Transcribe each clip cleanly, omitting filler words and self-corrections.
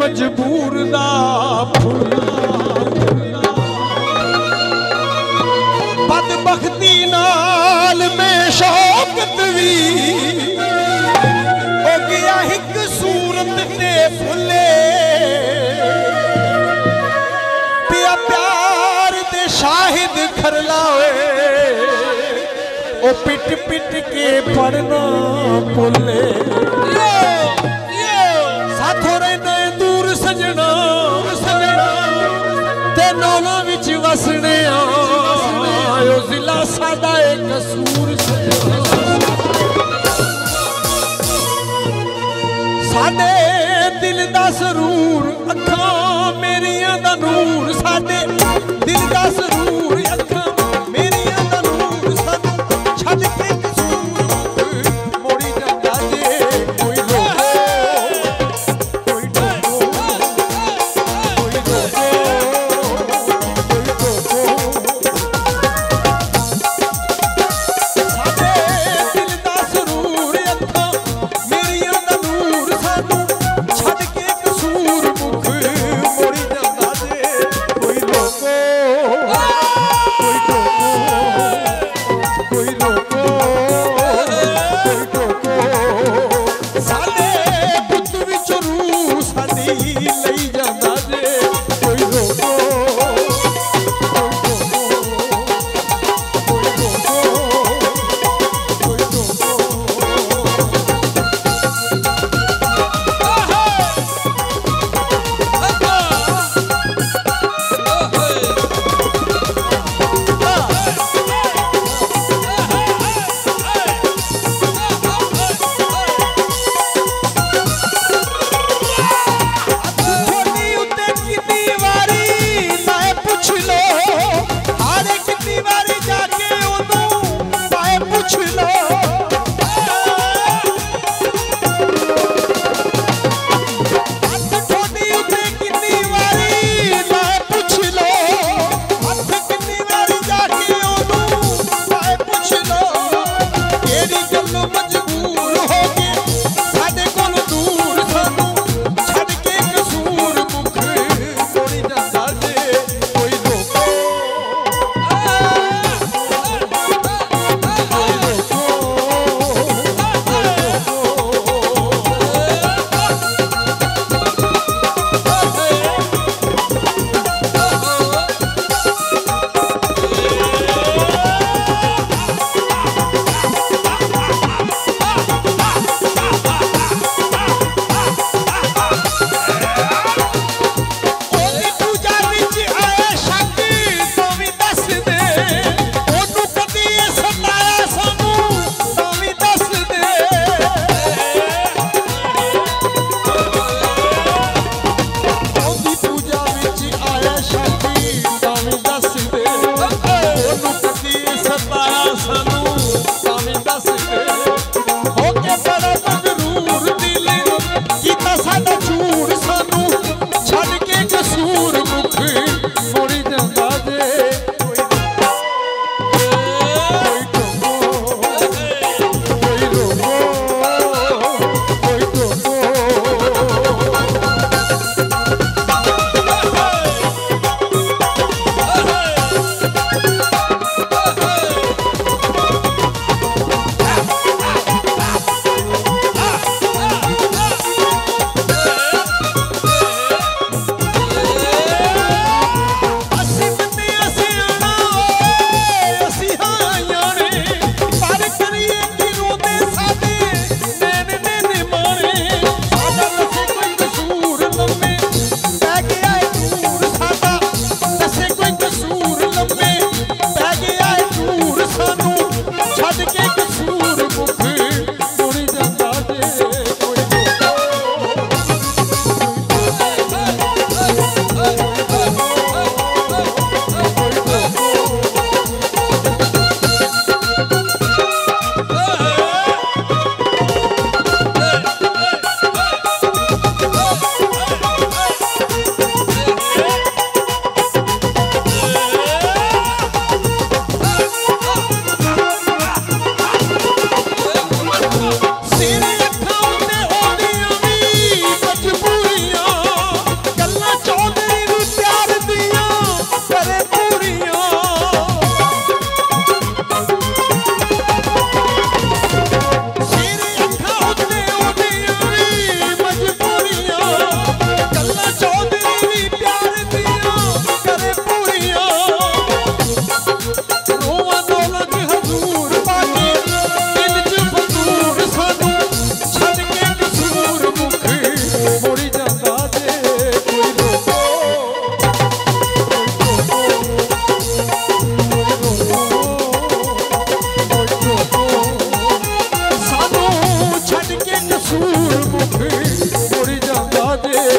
मजबूर दा फुल बदबख्ती नाल में शौकत भी हो गया एक सूरत ते फुले पिया प्यार दे शाहिद खरलावे ओ पिट पिट के पढ़ना भुले साथों रहना दूर सजना सजना ते नौना विच वसने आयो जिला सादा एक कसूर साडे दिल दा सरूर अखां मेरियां दा नूर साडे दिल दा सरूर अखां मेरियां दा नूर सानू छड्ड के कसूर मोड़ी जांदा जे कोई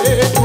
ਵੇ